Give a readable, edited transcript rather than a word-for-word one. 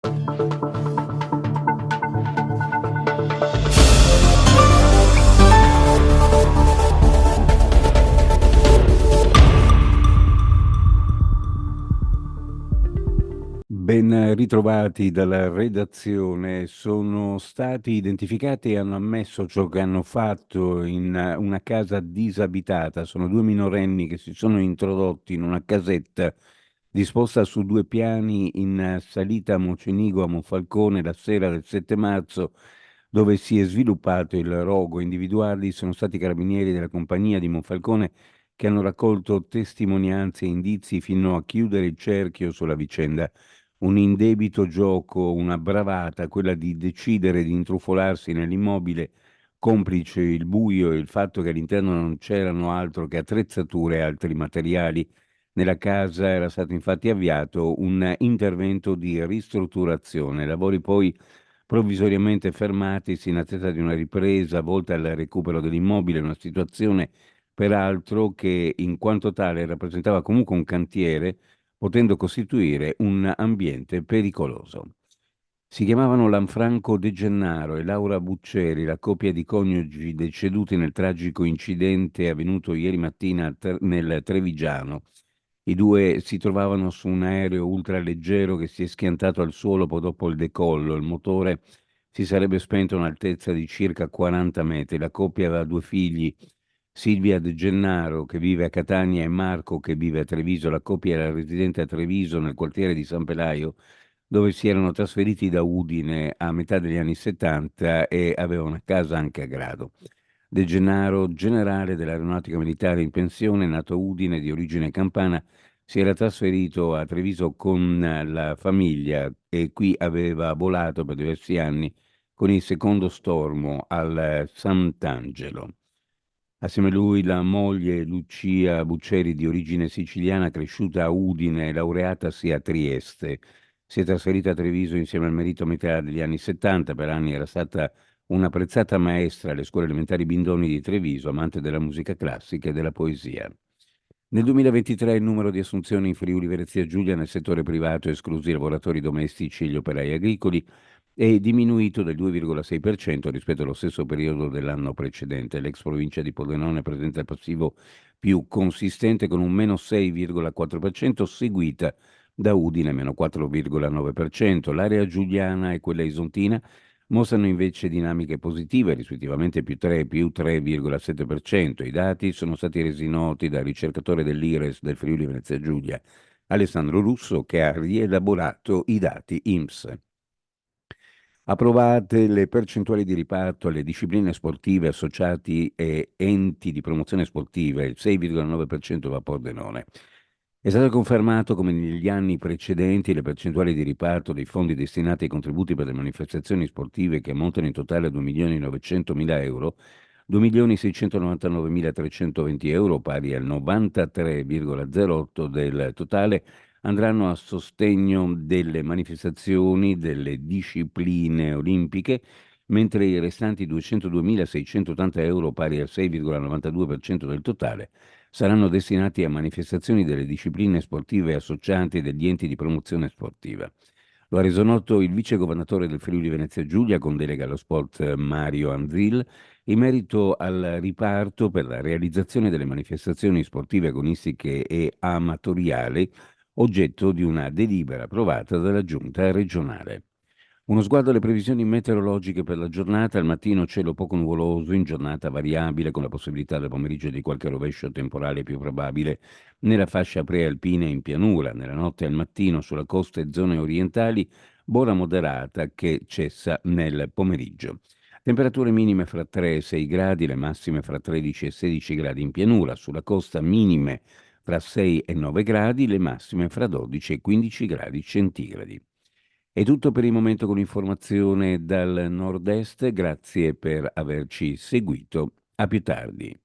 Ben ritrovati dalla redazione. Sono stati identificati e hanno ammesso ciò che hanno fatto in una casa disabitata. Sono due minorenni che si sono introdotti in una casetta disposta su due piani in salita a Mocenigo a Monfalcone la sera del 7 marzo, dove si è sviluppato il rogo. Individuali sono stati i carabinieri della compagnia di Monfalcone che hanno raccolto testimonianze e indizi fino a chiudere il cerchio sulla vicenda. Un indebito gioco, una bravata, quella di decidere di intrufolarsi nell'immobile, complice il buio e il fatto che all'interno non c'erano altro che attrezzature e altri materiali. Nella casa era stato infatti avviato un intervento di ristrutturazione, lavori poi provvisoriamente fermatisi in attesa di una ripresa volta al recupero dell'immobile, una situazione peraltro che in quanto tale rappresentava comunque un cantiere potendo costituire un ambiente pericoloso. Si chiamavano Lanfranco De Gennaro e Laura Bucceri, la coppia di coniugi deceduti nel tragico incidente avvenuto ieri mattina nel Trevigiano. I due si trovavano su un aereo ultraleggero che si è schiantato al suolo poco dopo il decollo. Il motore si sarebbe spento a un'altezza di circa 40 metri. La coppia aveva due figli, Silvia De Gennaro che vive a Catania e Marco che vive a Treviso. La coppia era residente a Treviso nel quartiere di San Pelaio, dove si erano trasferiti da Udine a metà degli anni 70 e aveva una casa anche a Grado. De Gennaro, generale dell'Aeronautica Militare in pensione, nato a Udine di origine campana, si era trasferito a Treviso con la famiglia e qui aveva volato per diversi anni con il secondo stormo al Sant'Angelo. Assieme a lui la moglie Lucia Bucceri, di origine siciliana, cresciuta a Udine e laureatasi a Trieste. Si è trasferita a Treviso insieme al marito a metà degli anni 70, per anni era stata un'apprezzata maestra alle scuole elementari Bindoni di Treviso, amante della musica classica e della poesia. Nel 2023 il numero di assunzioni in Friuli Venezia Giulia nel settore privato, esclusi i lavoratori domestici e gli operai agricoli, è diminuito del 2,6% rispetto allo stesso periodo dell'anno precedente. L'ex provincia di Pordenone presenta il passivo più consistente con un meno 6,4%, seguita da Udine meno 4,9%. L'area giuliana e quella isontina mostrano invece dinamiche positive, rispettivamente più 3 e più 3,7%. I dati sono stati resi noti dal ricercatore dell'IRES del Friuli Venezia Giulia, Alessandro Russo, che ha rielaborato i dati INPS. Approvate le percentuali di riparto alle discipline sportive associati e enti di promozione sportiva, il 6,9% va a Pordenone. È stato confermato come negli anni precedenti le percentuali di riparto dei fondi destinati ai contributi per le manifestazioni sportive, che ammontano in totale a 2.900.000 euro, 2.699.320 euro, pari al 93,08 del totale, andranno a sostegno delle manifestazioni delle discipline olimpiche, mentre i restanti 202.680 euro, pari al 6,92% del totale, saranno destinati a manifestazioni delle discipline sportive associate degli enti di promozione sportiva. Lo ha reso noto il vice governatore del Friuli Venezia Giulia con delega allo sport Mario Anzil in merito al riparto per la realizzazione delle manifestazioni sportive agonistiche e amatoriali, oggetto di una delibera approvata dalla Giunta regionale. Uno sguardo alle previsioni meteorologiche per la giornata: al mattino cielo poco nuvoloso, in giornata variabile con la possibilità del pomeriggio di qualche rovescio temporale più probabile nella fascia prealpina e in pianura, nella notte e al mattino sulla costa e zone orientali, buona moderata che cessa nel pomeriggio. Temperature minime fra 3 e 6 gradi, le massime fra 13 e 16 gradi in pianura, sulla costa minime fra 6 e 9 gradi, le massime fra 12 e 15 gradi centigradi. È tutto per il momento con l'informazione dal nord-est, grazie per averci seguito. A più tardi.